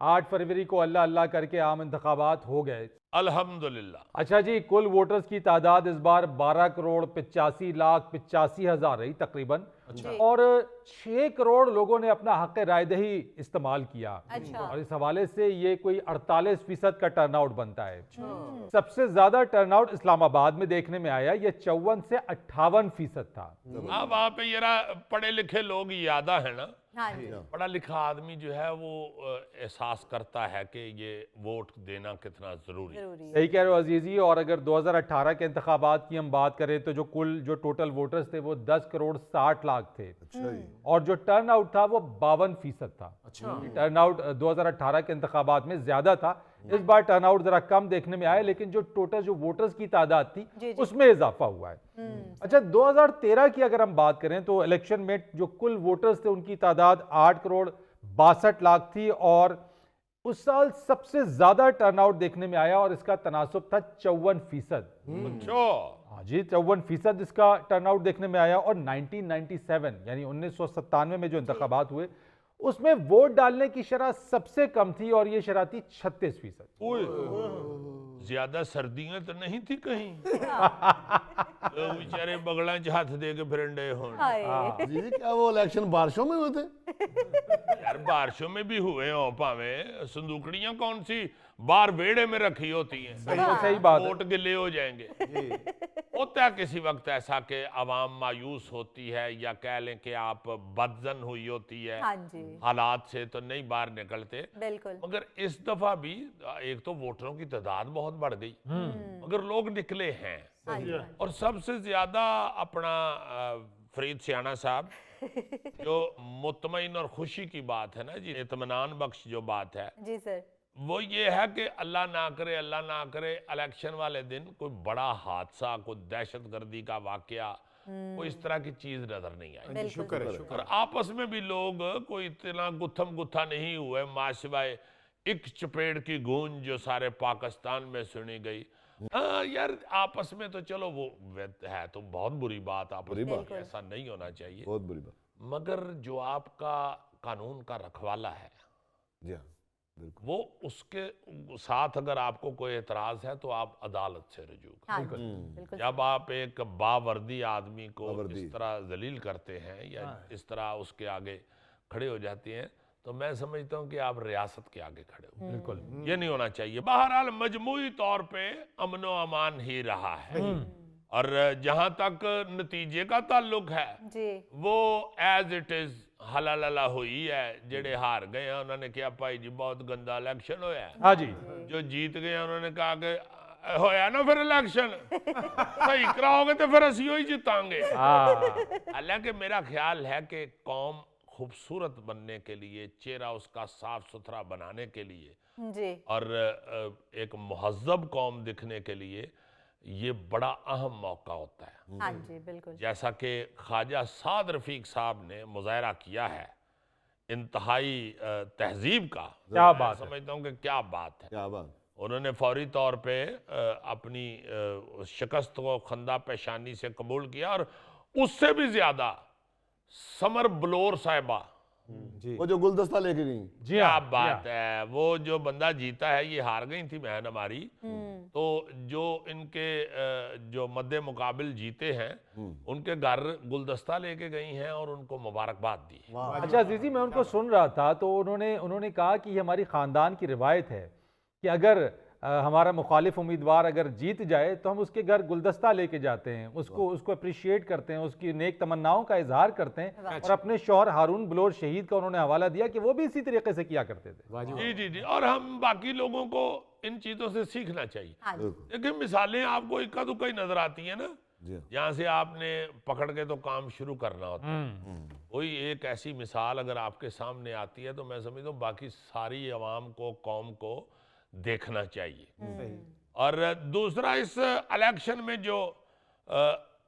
8 फरवरी को अल्लाह अल्लाह करके आम इंतखाबात हो गए। अल्हम्दुलिल्लाह। अच्छा जी, कुल वोटर्स की तादाद इस बार 12,85,85,000 रही तकरीबन। अच्छा। और 6 करोड़ लोगों ने अपना हक रायदही इस्तेमाल किया। अच्छा। और इस हवाले से ये कोई 48% का टर्नआउट बनता है। सबसे ज्यादा टर्नआउट इस्लामाबाद में देखने में आया, ये 54 से 58% था। हाँ, वहाँ पे जरा पढ़े लिखे लोग ज्यादा है ना। हाँ जी। पढ़ा लिखा आदमी जो है वो एहसास करता है कि ये वोट देना कितना जरूरी है। जरूरी है। सही कह रहे हो अजीजी। और अगर 2018 के इंतखाबात की हम बात करें तो जो टोटल वोटर्स थे वो 10 करोड़ 60 लाख थे। अच्छा जी। और जो टर्न आउट था वो 52% था। अच्छा। टर्न आउट 2018 के इंतखाबात में ज्यादा था, इस बार टर्न आउट जरा कम देखने में आया, लेकिन जो टोटल जो वोटर्स की तादाद थी जी। उसमें इजाफा हुआ है। अच्छा, 2013 की अगर हम बात करें तो इलेक्शन में जो कुल वोटर्स थे उनकी तादाद 8 करोड़ 62 लाख थी। और उस साल सबसे ज्यादा टर्नआउट देखने में आया और इसका तनासुब था 54%। अच्छा। हाँ जी, 54% इसका टर्नआउट देखने में आया। और 1997 यानी 1997 में जो इंतखाबात हुए उसमें वोट डालने की शरह सबसे कम थी और ये शरह थी 36%। ज्यादा सर्दियां तो नहीं थी कहीं। लोग बेचारे बगड़ा च हाथ दे के फिरंडे हो। हाय। जी क्या वो इलेक्शन बारिशों में हुए थे? यार बारिशों में भी हुए हो, भावे संदूकड़ियां कौन सी बाहर वेड़े में रखी होती हैं। बिल्कुल सही बात है। वोट गिले हो जाएंगे। होता है किसी वक्त ऐसा कि आवाम मायूस होती है या कह लें कि आप बदजन हुई होती है हाँ जी। हालात से, तो नहीं बाहर निकलते। बिल्कुल। मगर इस दफा भी एक तो वोटरों की तादाद बहुत बढ़ गई, मगर लोग निकले हैं। हाँ जी। और सबसे ज्यादा अपना फरीद सियाना साहब जो मुतमईन और खुशी की बात है ना जी, इत्मीनान बख्श जो बात है जी सर। वो ये है कि अल्लाह ना करे इलेक्शन वाले दिन कोई बड़ा हादसा, कोई दहशतगर्दी का वाकया, कोई इस तरह की चीज नजर नहीं आई। बिल्कुल। शुक्र है, शुक्र और आपस में भी लोग कोई इतना गुत्थम गुत्था नहीं हुए, मासिवाय एक चपेड़ की गूंज जो सारे पाकिस्तान में सुनी गई। हाँ यार, आपस में तो चलो वो है तो बहुत बुरी बात, आपस बुरी में बात। ऐसा नहीं होना चाहिए। बहुत बुरी बात। मगर जो आपका कानून का रखवाला है जी हाँ, बिल्कुल। वो उसके साथ अगर आपको कोई एतराज है तो आप अदालत से रजू करें। हाँ जी। बिल्कुल। जब आप एक बावर्दी आदमी को बावर्दी। इस तरह जलील करते हैं या इस तरह उसके आगे खड़े हो जाते हैं तो मैं समझता हूं कि आप रियासत के आगे खड़े हो। बिल्कुल। ये नहीं होना चाहिए। बहरहाल मजमूई तौर पे अमनो अमान ही रहा है। और जहां तक नतीजे का ताल्लुक है जी। वो एज इट इज हलाला हुई है। जेड़े हार गए हैं उन्होंने कहा भाई जी बहुत गंदा इलेक्शन होया है। हाँ जी। जो जीत गए हैं उन्होंने कहा कि होया ना फिर इलेक्शन सही कराओगे तो फिर असी ही जीतांगे। हालांकि मेरा ख्याल है कि कौम खूबसूरत बनने के लिए, चेहरा उसका साफ सुथरा बनाने के लिए जी। और एक मुहज्जब कौम दिखने के लिए ये बड़ा अहम मौका होता है। हाँ जी। बिल्कुल। जैसा कि ख्वाजा साद रफीक साहब ने मुजाहरा किया है इंतहाई तहजीब का। क्या मैं बात है। समझता हूँ कि क्या बात है। क्या बात। उन्होंने फौरी तौर पे अपनी शिकस्त को खंदा पेशानी से कबूल किया और उससे भी ज्यादा समर बलोर साहिबा जी। वो जो गुलदस्ता लेके गई। जी क्या हाँ, बात है। वो जो बंदा जीता है, ये हार गई थी बहन हमारी, तो जो इनके जो मद्दे मुकाबिल जीते हैं उनके घर गुलदस्ता लेके गई हैं और उनको मुबारकबाद दी। अच्छा अजीजी, मैं उनको सुन रहा था तो उन्होंने कहा कि ये हमारी ख़ानदान की रिवायत है कि अगर हमारा मुखालिफ उम्मीदवार अगर जीत जाए तो हम उसके घर गुलदस्ता लेके जाते हैं, उसको अप्रिशिएट करते हैं, उसकी नेक तमन्नाओं का इजहार करते हैं। और अपने शौहर हारून बलोर शहीद का उन्होंने हवाला दिया कि वो भी इसी तरीके से किया करते थे। जी जी जी। और हम बाकी लोगों को इन चीज़ों से सीखना चाहिए। हाँ जी। देखिए मिसालें आपको इक्का दुक्का ही नजर आती हैं ना, जी हाँ। यहाँ से आपने पकड़ के तो काम शुरू करना होता है। कोई एक ऐसी मिसाल अगर आपके सामने आती है तो मैं समझता हूँ बाकी सारी आवाम को, कौम को देखना चाहिए। और दूसरा, इस इलेक्शन में जो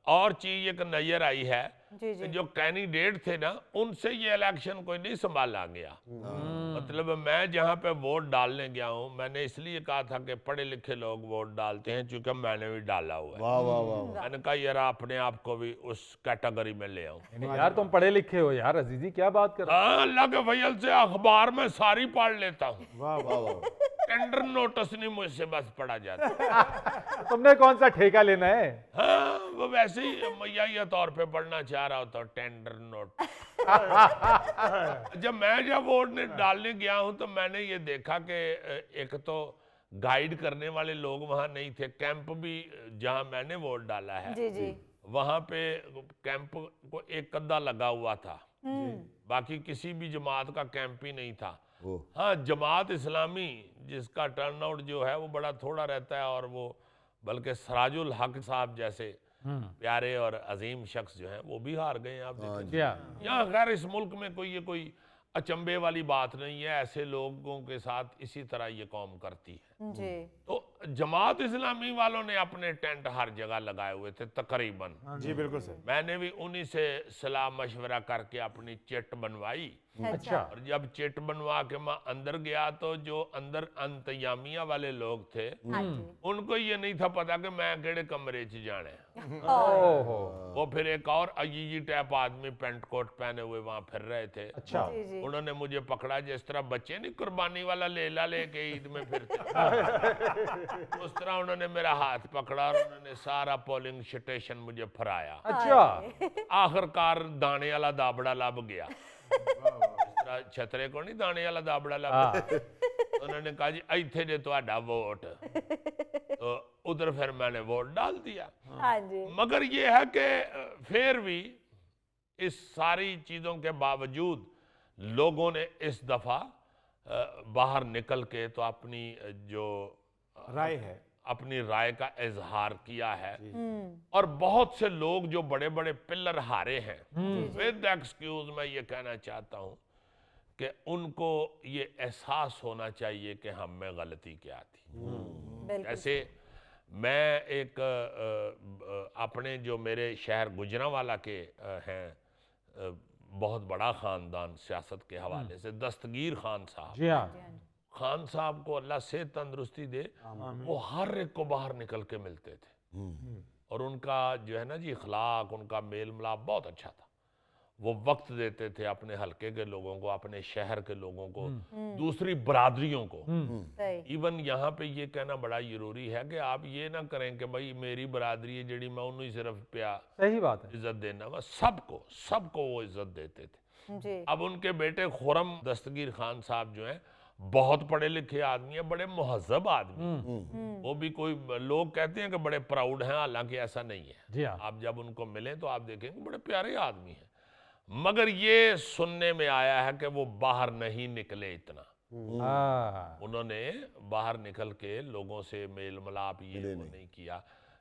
और चीज एक नजर आई है जी जी। कि जो कैंडिडेट थे ना उनसे ये इलेक्शन कोई नहीं संभाला गया। मतलब मैं जहाँ पे वोट डालने गया हूँ, मैंने इसलिए कहा था कि पढ़े लिखे लोग वोट डालते हैं, क्योंकि मैंने भी डाला हुआ है। वाह वाह वाह वाह। मैंने कहा यार अपने आप को भी उस कैटेगरी में ले आऊं। नहीं यार, तुम पढ़े लिखे हो यार अजीजी, क्या बात कर रहे हाँ, अल्लाह के फजल से अखबार में सारी पढ़ लेता हूँ। वाह वाह वाह। टेंडर नोटिस नहीं मुझसे बस पढ़ा जाता। हो? तुमने कौन सा ठेका लेना है? हाँ, वो वैसे ही मैया तौर पे पढ़ना चाह रहा होता, टेंडर नोट। जब वोट डालने गया हूं तो मैंने ये देखा कि एक तो गाइड करने वाले लोग वहां नहीं थे। कैंप भी जहां मैंने वोट डाला है जी जी। वहां पे कैंप को एक कद्दा लगा हुआ था, बाकी किसी भी जमात का कैंप ही नहीं था। ओ। हाँ, जमात इस्लामी जिसका टर्नआउट जो है वो बड़ा थोड़ा रहता है, और वो बल्कि सराजुल हक साहब जैसे प्यारे और अजीम शख्स जो हैं वो भी हार गए हैं। आप देखें क्या? यहाँ खैर इस मुल्क में कोई अचंभे वाली बात नहीं है, ऐसे लोगों के साथ इसी तरह ये कौम करती है। जी। तो जमात इस्लामी वालों ने अपने टेंट हर जगह लगाए हुए थे तकरीबन। जी बिल्कुल सर। मैंने भी उन्हीं से सलाह मशवरा करके अपनी चिट बनवाई, अच्छा। और जब चिट बनवा के मैं अंदर गया तो जो अंदर अंतयामिया वाले लोग थे हाँ जी। उनको ये नहीं था पता कि मैं केड़े कमरे च जाने। ओहो। वो फिर एक और अजीजी टाइप आदमी पेंट कोट पहने हुए वहां फिर रहे थे। अच्छा। जी जी। उन्होंने मुझे पकड़ा जिस तरह बच्चे नहीं कुर्बानी वाला लेला लेके ईद में फिरते उस तरह उन्होंने मेरा हाथ पकड़ा और उन्होंने सारा पोलिंग स्टेशन मुझे फराया। अच्छा। आखिरकार दाने वाला दाबड़ा लब गया। छतरे को नहीं दाने वाला दाबड़ा लब गया। उन्होंने कहा जी इथे जे तुहाडा वोट, तो उधर फिर मैंने वोट डाल दिया। हाँ जी। मगर ये है कि फिर भी इस सारी चीजों के बावजूद लोगों ने इस दफा बाहर निकल के तो अपनी जो राय है। अपनी राय का इजहार किया है। और बहुत से लोग जो बड़े बड़े पिलर हारे हैं, विद एक्सक्यूज मैं ये कहना चाहता हूं कि उनको ये एहसास होना चाहिए कि हम में गलती क्या थी। बिल्कुल। जैसे मैं एक अपने जो मेरे शहर गुजरांवाला के हैं बहुत बड़ा खानदान सियासत के हवाले से, दस्तगीर खान साहब। जी हाँ। खान साहब को अल्लाह से तंदुरुस्ती दे, वो हर एक को बाहर निकल के मिलते थे, और उनका जो है ना जी इखलाक, उनका मेल मिलाप बहुत अच्छा था। वो वक्त देते थे अपने हलके के लोगों को, अपने शहर के लोगों को, दूसरी बरादरियों को। सही। इवन यहाँ पे ये कहना बड़ा जरूरी है कि आप ये ना करें कि भाई मेरी बरादरी है जड़ी मैं उन्हें सिर्फ प्या सही बात है। इज्जत देना, वह सबको वो इज्जत देते थे। जी। अब उनके बेटे खुरम दस्तगीर खान साहब जो हैं बहुत पढ़े लिखे आदमी है, बड़े मुहज्जब आदमी। वो भी कोई लोग कहते हैं कि बड़े प्राउड हैं, हालांकि ऐसा नहीं है। जी हाँ। आप जब उनको मिलें तो आप देखेंगे बड़े प्यारे आदमी हैं। मगर ये सुनने में आया है कि वो बाहर नहीं निकले इतना। हाँ। उन्होंने बाहर निकल के लोगों से मेल मिलाप ये वो नहीं किया।